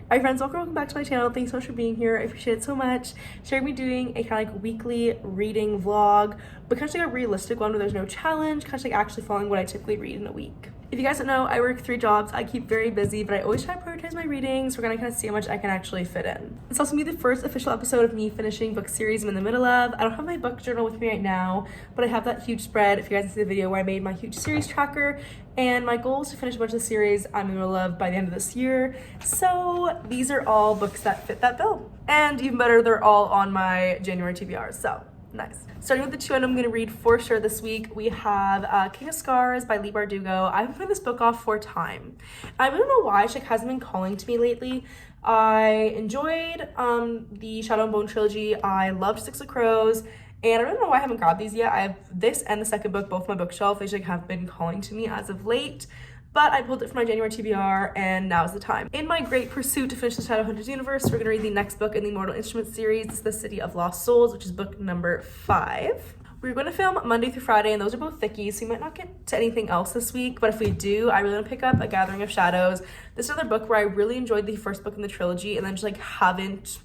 Alright friends, welcome back to my channel. Thanks so much for being here. I appreciate it so much. Today I'm going to be doing a kind of like weekly reading vlog, but kind of like a realistic one where there's no challenge, kind of like actually following what I typically read in a week. If you guys don't know, I work 3 jobs. I keep very busy, but I always try to prioritize my readings. We're gonna kind of see how much I can actually fit in. It's also gonna be the first official episode of me finishing book series I'm in the middle of. I don't have my book journal with me right now, but I have that huge spread. If you guys see the video where I made my huge series tracker, and my goal is to finish a bunch of the series I'm in the middle of by the end of this year. So these are all books that fit that bill. And even better, they're all on my January TBRs, so nice. Starting with the 2 I'm going to read for sure this week, we have King of Scars by Leigh Bardugo. I've been putting this book off for time. I really don't know why, she hasn't been calling to me lately. I enjoyed the Shadow and Bone trilogy. I loved Six of Crows. And I don't know why I haven't got these yet. I have this and the second book, both on my bookshelf. They have been calling to me as of late. But I pulled it from my January TBR, and now's the time. In my great pursuit to finish the Shadowhunters universe, we're gonna read the next book in the Mortal Instruments series. It's The City of Lost Souls, which is book number 5. We're gonna film Monday through Friday, and those are both thickies, so we might not get to anything else this week, but if we do, I really wanna pick up A Gathering of Shadows. This is another book where I really enjoyed the first book in the trilogy, and then just like haven't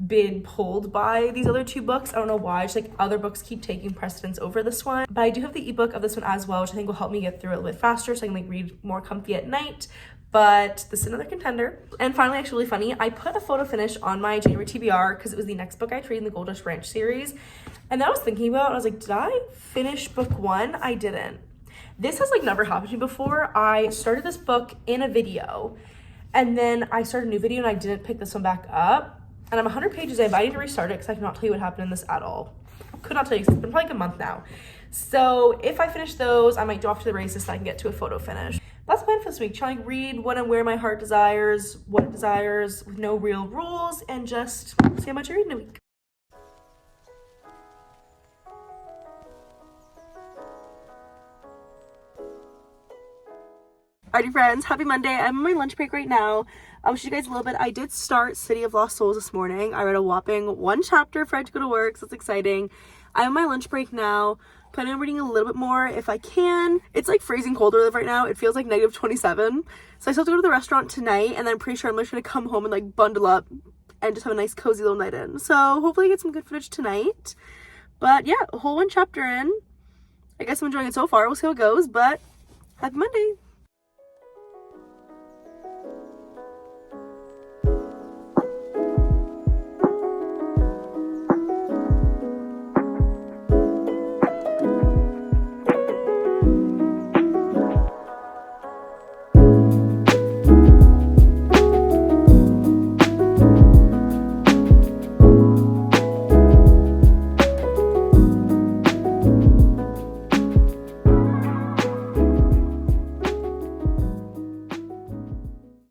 been pulled by these other 2 books. I don't know why, just like other books keep taking precedence over this one, but I do have the ebook of this one as well, which I think will help me get through it a little bit faster so I can like read more comfy at night. But this is another contender. And finally, actually really funny, I put a photo finish on my January TBR because it was the next book I read in the Gold Dust Ranch series, and then I was thinking about it, I was like, did I finish book 1? I didn't. This has like never happened to me before. I started this book in a video, and then I started a new video and I didn't pick this one back up. And I'm 100 pages in, but I need to restart it because I cannot tell you what happened in this at all. Could not tell you because it's been probably like a month now. So if I finish those, I might go off to the races so I can get to a photo finish. That's the plan for this week. Trying to read when and where my heart desires, what it desires, with no real rules, and just see how much I read in a week. Alrighty friends, happy Monday. I'm on my lunch break right now. I'll show you guys a little bit. I did start City of Lost Souls this morning. I read a whopping 1 chapter before I had to go to work, so it's exciting. I'm on my lunch break now. Planning on reading a little bit more if I can. It's like freezing cold where I live right now. It feels like negative 27. So I still have to go to the restaurant tonight, and then I'm pretty sure I'm just gonna come home and like bundle up and just have a nice cozy little night in. So hopefully I get some good footage tonight. But yeah, a whole 1 chapter in. I guess I'm enjoying it so far. We'll see how it goes, but happy Monday.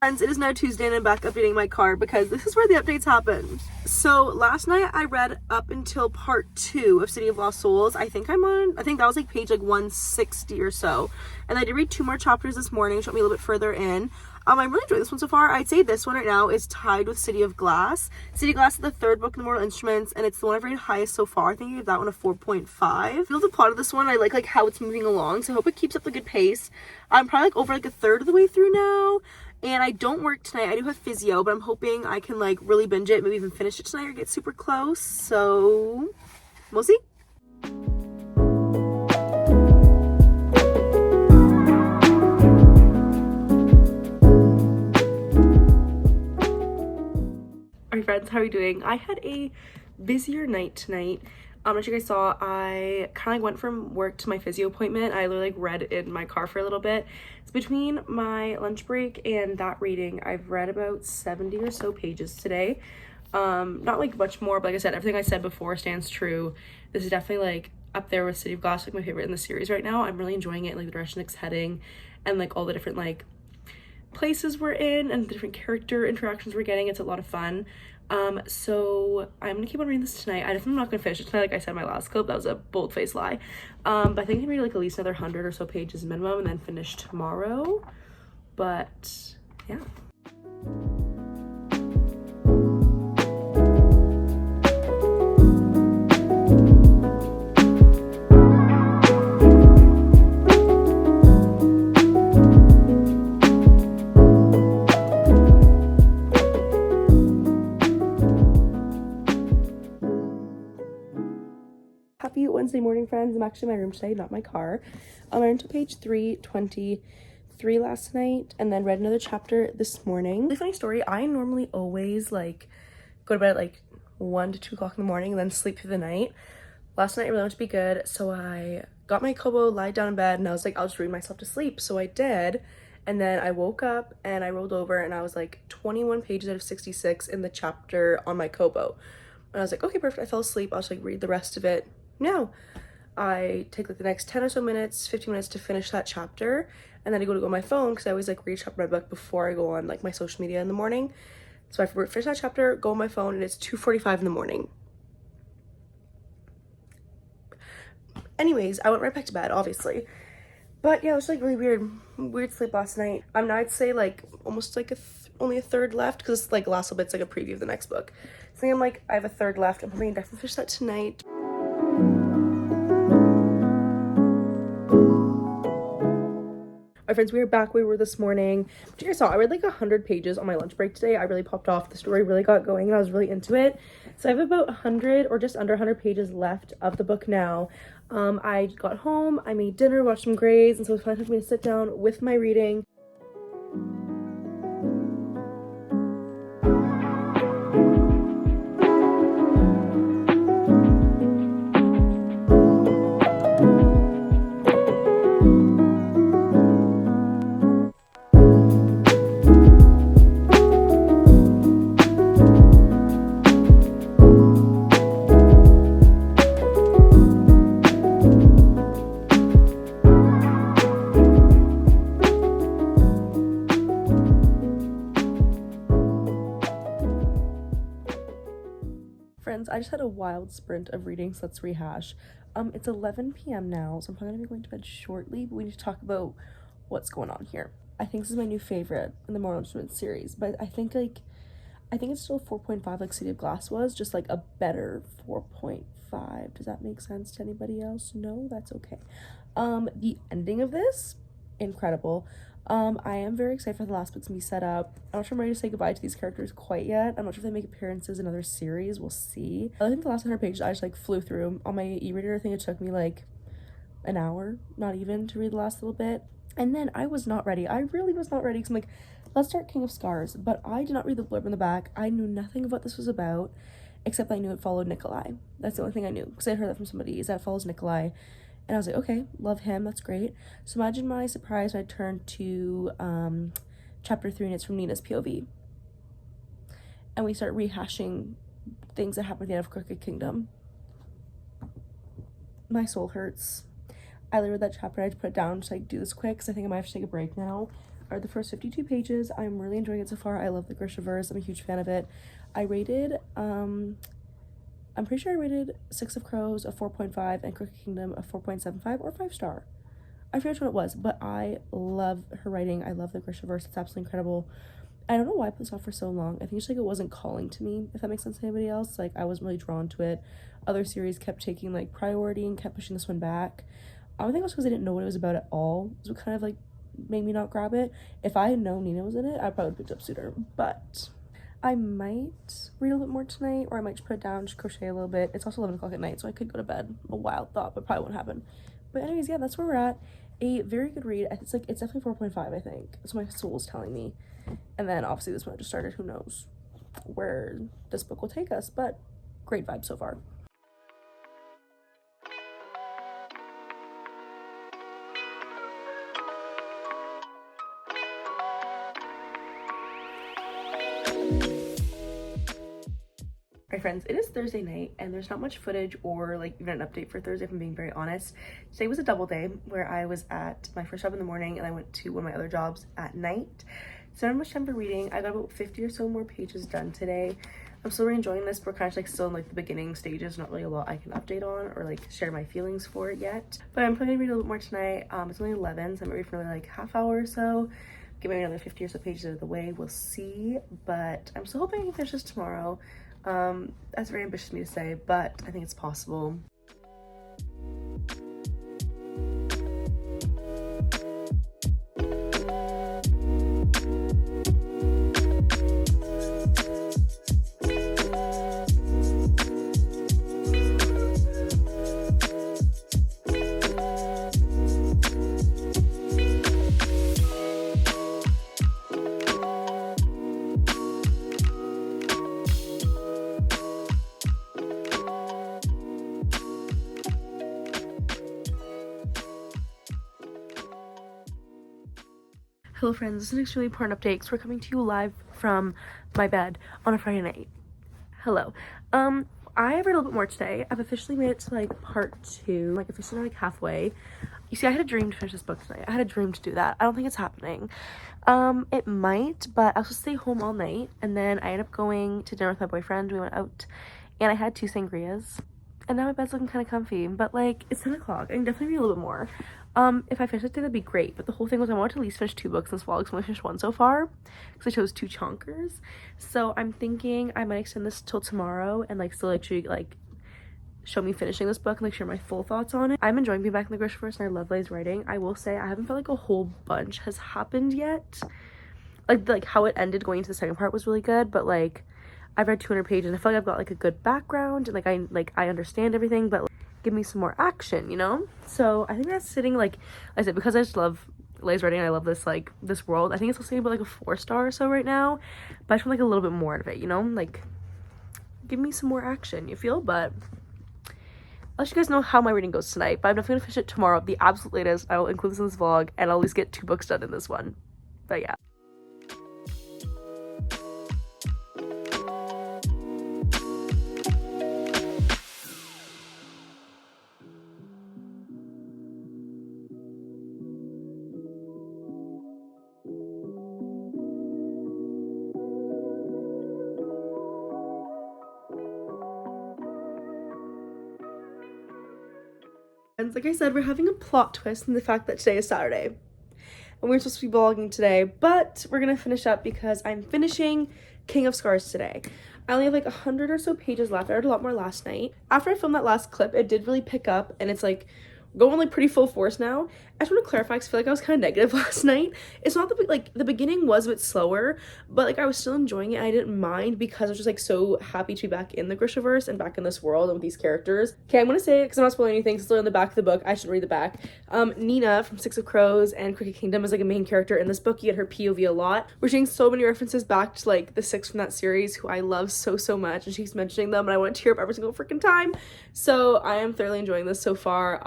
Friends, it is now Tuesday and I'm back updating my card because this is where the updates happen. So last night I read up until part 2 of City of Lost Souls. I think that was like page like 160 or so. And I did read 2 more chapters this morning, which got me a little bit further in. I'm really enjoying this one so far. I'd say this one right now is tied with City of Glass. City of Glass is the 3rd book in the Mortal Instruments, and it's the one I've rated highest so far. I think I gave that one a 4.5. I love the plot of this one. I like how it's moving along, so I hope it keeps up the good pace. I'm probably like over like a third of the way through now. And I don't work tonight. I do have physio, but I'm hoping I can like really binge it, maybe even finish it tonight or get super close. So we'll see. Alright friends, how are you doing? I had a busier night tonight. As you guys saw, I kind of went from work to my physio appointment. I literally like read in my car for a little bit. So between my lunch break and that reading, I've read about 70 or so pages today. Not like much more, but like I said, everything I said before stands true. This is definitely like up there with City of Glass, like my favorite in the series right now. I'm really enjoying it, like the direction it's heading and like all the different like places we're in and the different character interactions we're getting. It's a lot of fun. So I'm gonna keep on reading this tonight. I'm not gonna finish it tonight, like I said in my last clip. That was a bold-faced lie. But I think I can read like at least another 100 or so pages minimum and then finish tomorrow. But yeah. Wednesday morning, friends. I'm actually in my room today, not my car. I went to page 323 last night and then read another chapter this morning. Really funny story. I normally always like go to bed at like 1 to 2 o'clock in the morning and then sleep through the night. Last night I really wanted to be good, so I got my Kobo, lied down in bed, and I was like, I'll just read myself to sleep. So I did, and then I woke up and I rolled over and I was like 21 pages out of 66 in the chapter on my Kobo. And I was like, okay, perfect. I fell asleep. I'll just like read the rest of it. No, I take like the next 10 or so minutes, 15 minutes to finish that chapter, and then I go to my phone because I always like read a chapter of my book before I go on like my social media in the morning. So I finish that chapter, go on my phone, and it's 2:45 in the morning. Anyways, I went right back to bed, obviously. But yeah, it was like really weird sleep last night. Now I'd say like almost like only a third left because like last little bit's like a preview of the next book. So I'm like, I have a third left. I'm probably definitely finish that tonight. My friends, we are back where we were this morning. But you guys saw, I read like 100 pages on my lunch break today. I really popped off. The story really got going and I was really into it. So I have about 100 or just under 100 pages left of the book now. I got home, I made dinner, watched some Grays, and so it was finally time for me to sit down with my reading. Friends, I just had a wild sprint of reading, so let's rehash. It's 11 p.m. now, so I'm probably gonna be going to bed shortly, but we need to talk about what's going on here. I think this is my new favorite in the Moral Instruments series, but I think it's still 4.5 like City of Glass was, just like a better 4.5. Does that make sense to anybody else? No, that's okay. The ending of this, incredible. I am very excited for the last book to be set up. I'm not sure I'm ready to say goodbye to these characters quite yet. I'm not sure if they make appearances in other series. We'll see. I think the last 100 pages I just like flew through. On my e-reader, I think it took me like an hour, not even, to read the last little bit. And then I was not ready. I really was not ready because I'm like, let's start King of Scars. But I did not read the blurb in the back. I knew nothing of what this was about, except I knew it followed Nikolai. That's the only thing I knew because I heard that from somebody, is that it follows Nikolai. And I was like, okay, love him, that's great. So imagine my surprise when I turned to chapter 3 and it's from Nina's POV. And we start rehashing things that happened at the end of Crooked Kingdom. My soul hurts. I read that chapter, I had to put it down to like do this quick because I think I might have to take a break now. Are the first 52 pages. I'm really enjoying it so far. I love the Grishaverse. I'm a huge fan of it. I rated I'm pretty sure I rated Six of Crows a 4.5 and Crooked Kingdom a 4.75 or 5-star. I forget which one it was, but I love her writing. I love the Grishaverse. It's absolutely incredible. I don't know why I put this off for so long. I think it's like it wasn't calling to me, if that makes sense to anybody else. Like, I wasn't really drawn to it. Other series kept taking like priority and kept pushing this one back. I think it was because I didn't know what it was about at all. So it kind of like made me not grab it. If I had known Nina was in it, I probably picked up sooner. But I might read a little bit more tonight, or I might just put it down, just crochet a little bit. It's also 11 o'clock at night, so I could go to bed. A wild thought, but probably won't happen. But anyways, yeah, that's where we're at. A very good read. It's definitely 4.5, I think. That's what my soul is telling me. And then obviously this one just started. Who knows where this book will take us, but great vibe so far. Alright friends, it is Thursday night and there's not much footage or like even an update for Thursday, if I'm being very honest. Today was a double day where I was at my first job in the morning and I went to one of my other jobs at night. So not much time for reading. I got about 50 or so more pages done today. I'm still really enjoying this. We're kind of like still in like the beginning stages, not really a lot I can update on or like share my feelings for it yet. But I'm probably gonna read a little bit more tonight. It's only 11, so I'm gonna read for another like half hour or so. Get maybe another 50 or so pages out of the way. We'll see. But I'm still hoping I can finish this tomorrow. That's very ambitious of me to say, but I think it's possible. Hello friends, this is an extremely important update because we're coming to you live from my bed on a Friday night. Hello. I read a little bit more today. I've officially made it to like part 2, like officially like halfway. You see, I had a dream to finish this book tonight. I had a dream to do that. I don't think it's happening. It might, but I was supposed to stay home all night, and then I ended up going to dinner with my boyfriend. We went out and I had 2 sangrias, and now my bed's looking kind of comfy, but like it's 10 o'clock. I can definitely read a little bit more. If I finish it today, that'd be great, but the whole thing was I wanted to at least finish 2 books in this vlog, because I only finished 1 so far because I chose 2 chonkers. So I'm thinking I might extend this till tomorrow and like still actually like show me finishing this book and like share my full thoughts on it. I'm enjoying being back in the Grishverse and I love Lay's writing. I will say I haven't felt like a whole bunch has happened yet. Like how it ended going into the second part was really good, but like I've read 200 pages and I feel like I've got like a good background and I understand everything, but like, give me some more action, you know? So I think that's sitting, like I said, because I just love Lay's writing and I love this like this world, I think it's sitting about like a 4-star or so right now, but I just want like a little bit more out of it, you know? Like give me some more action, you feel? But I'll let you guys know how my reading goes tonight, but I'm definitely gonna finish it tomorrow at the absolute latest. I will include this in this vlog and I'll at least get 2 books done in this one. But yeah. Like I said, we're having a plot twist in the fact that today is Saturday and we're supposed to be vlogging today, but we're gonna finish up because I'm finishing King of Scars today. I only have like 100 or so pages left. I read a lot more last night. After I filmed that last clip, it did really pick up and it's like going like pretty full force now. I just want to clarify because I feel like I was kind of negative last night. It's not the beginning was a bit slower, but like I was still enjoying it and I didn't mind because I was just like so happy to be back in the Grishaverse and back in this world and with these characters. Okay, I'm gonna say it because I'm not spoiling anything. It's literally on the back of the book. I should read the back. Nina from 6 of Crows and Cricket Kingdom is like a main character in this book. You get her POV a lot. We're seeing so many references back to like the 6 from that series who I love so much, and she's mentioning them and I want to tear up every single freaking time. So I am thoroughly enjoying this so far.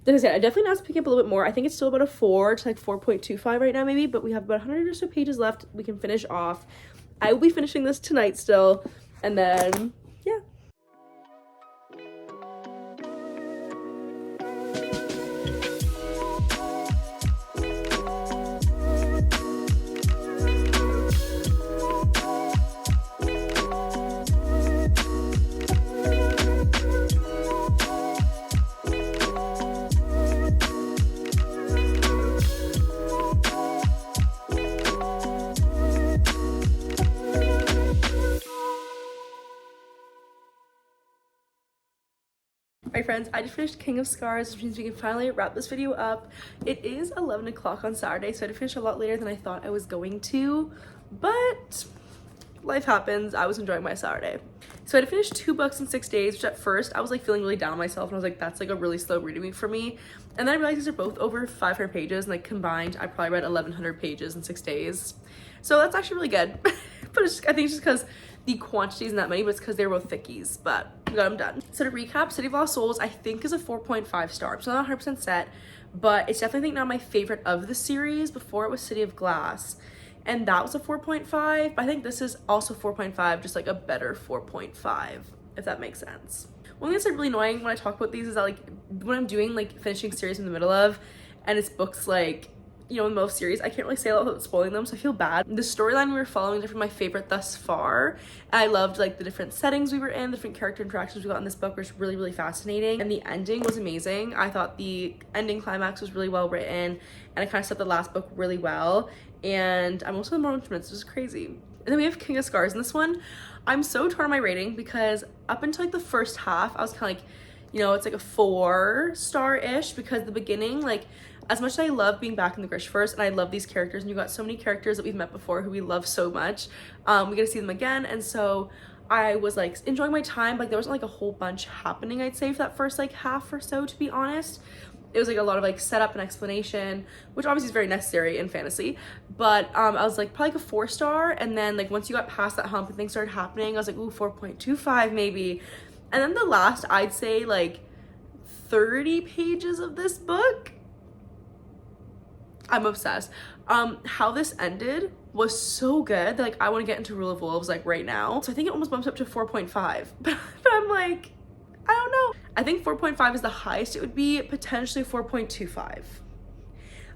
Like I said, I definitely now have to pick up a little bit more. I think it's still about a 4 to like 4.25 right now maybe, but we have about 100 or so pages left we can finish off. I will be finishing this tonight still, and then yeah. Alright friends, I just finished King of Scars, which means we can finally wrap this video up. It is 11 o'clock on Saturday, so I had to finish a lot later than I thought I was going to, but life happens. I was enjoying my Saturday. So I had to finish 2 books in 6 days, which at first I was like feeling really down on myself and I was like, that's like a really slow reading week for me. And then I realized these are both over 500 pages and like combined I probably read 1100 pages in 6 days. So that's actually really good. But it's just, I think it's just because the quantity isn't that many, but it's because they're both thickies, but we got them done. So to recap, City of Lost Souls I think is a 4.5 star. I'm still not 100% set, but it's definitely I think now my favorite of the series. Before it was City of Glass, and that was a 4.5, but I think this is also 4.5, just like a better 4.5, if that makes sense. One thing that's like really annoying when I talk about these is that like when I'm doing like finishing series in the middle of, and it's books like, you know, in most series, I can't really say a lot without spoiling them, so I feel bad. The storyline we were following is definitely my favorite thus far. And I loved like the different settings we were in, the different character interactions we got in this book was really fascinating. And the ending was amazing. I thought the ending climax was really well written, and it kind of set the last book really well. And I'm also in more instruments, which is crazy. And then we have King of Scars in this one. I'm so torn on my rating because up until like the first half, I was kind of like, you know, it's like a 4-star-ish because the beginning, like, as much as I love being back in the Grishverse and I love these characters, and you got so many characters that we've met before who we love so much, we get to see them again, and so I was like enjoying my time. Like there wasn't like a whole bunch happening, I'd say, for that first like half or so, to be honest. It was like a lot of like setup and explanation, which obviously is very necessary in fantasy, but I was like probably like a 4-star, and then like once you got past that hump and things started happening, I was like, ooh, 4.25 maybe. And then the last, I'd say like 30 pages of this book, I'm obsessed. How this ended was so good that, like, I want to get into Rule of Wolves like right now. So I think it almost bumps up to 4.5, but I'm like, I don't know. I think 4.5 is the highest it would be, potentially 4.25.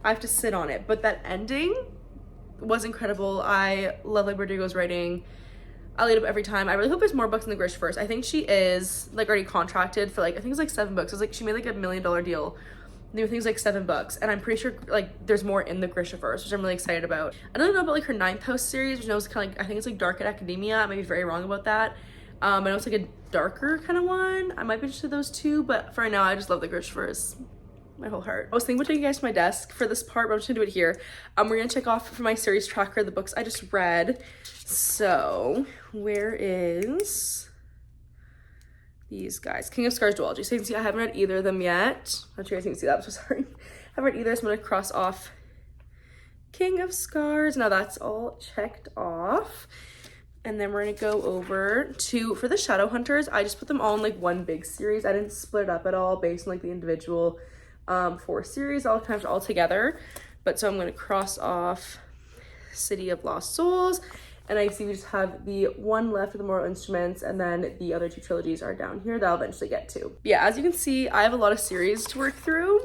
I have to sit on it, but that ending was incredible. I love like Rodrigo's writing. I'll eat up every time. I really hope there's more books in the Grishverse. I think she is like already contracted for like, I think it's like 7 books. It was like, she made like $1 million deal. The new thing's like 7 books, and I'm pretty sure like there's more in the Grishaverse, which I'm really excited about. I don't know about like her 9th House series, which knows kind of like, I think it's like Dark at Academia. I might be very wrong about that. I know it's like a darker kind of one. I might be interested in those two, but for right now, I just love the Grishaverse. My whole heart. I was thinking about taking you guys to my desk for this part, but I'm just gonna do it here. We're gonna check off for my series tracker the books I just read. So where is these guys? King of Scars duology. So you can see I haven't read either of them yet. I'm not sure you guys can see that, I'm so sorry. I haven't read either, so I'm gonna cross off King of Scars. Now that's all checked off. And then we're gonna go over to, for the Shadow Hunters, I just put them all in like one big series. I didn't split it up at all based on like the individual 4 series, all kind of all together. But so I'm gonna cross off City of Lost Souls, and I see we just have the one left of the Mortal Instruments, and then the other 2 trilogies are down here that I'll eventually get to. Yeah, as you can see, I have a lot of series to work through.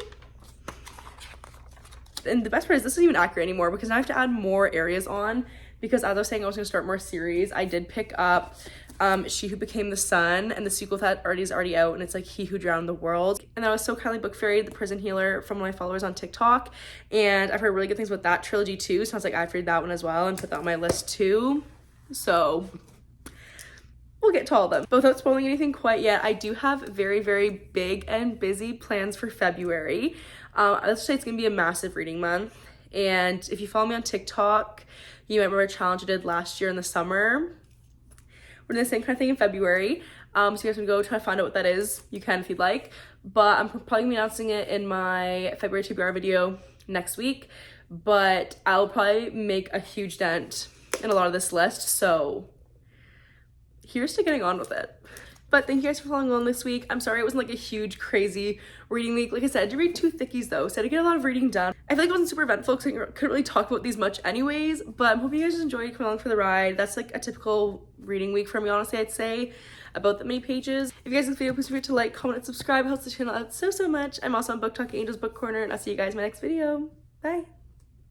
And the best part is this isn't even accurate anymore because now I have to add more areas on, because as I was saying, I was gonna start more series. I did pick up She Who Became the Sun, and the sequel to that is already out, and it's like He Who Drowned the World. And I was so kindly book fairy, the prison healer, from one of my followers on TikTok, and I've heard really good things about that trilogy too, so I was like, I'd read that one as well and put that on my list too. So we'll get to all of them. But without spoiling anything quite yet, I do have very, very big and busy plans for February. Let's say it's gonna be a massive reading month, and if you follow me on TikTok, you might remember a challenge I did last year in the summer. We're doing the same kind of thing in February. So you guys can go try to find out what that is. You can if you'd like. But I'm probably gonna be announcing it in my February TBR video next week. But I'll probably make a huge dent in a lot of this list. So here's to getting on with it. But thank you guys for following along this week. I'm sorry it wasn't like a huge, crazy reading week. Like I said, I did read 2 thickies though, so I did get a lot of reading done. I feel like it wasn't super eventful because I couldn't really talk about these much anyways, but I'm hoping you guys enjoyed coming along for the ride. That's like a typical reading week for me, honestly, I'd say, about that many pages. If you guys like this video, please forget to like, comment, and subscribe. It helps the channel out so much. I'm also on Book Talk Angels Book Corner, and I'll see you guys in my next video. Bye.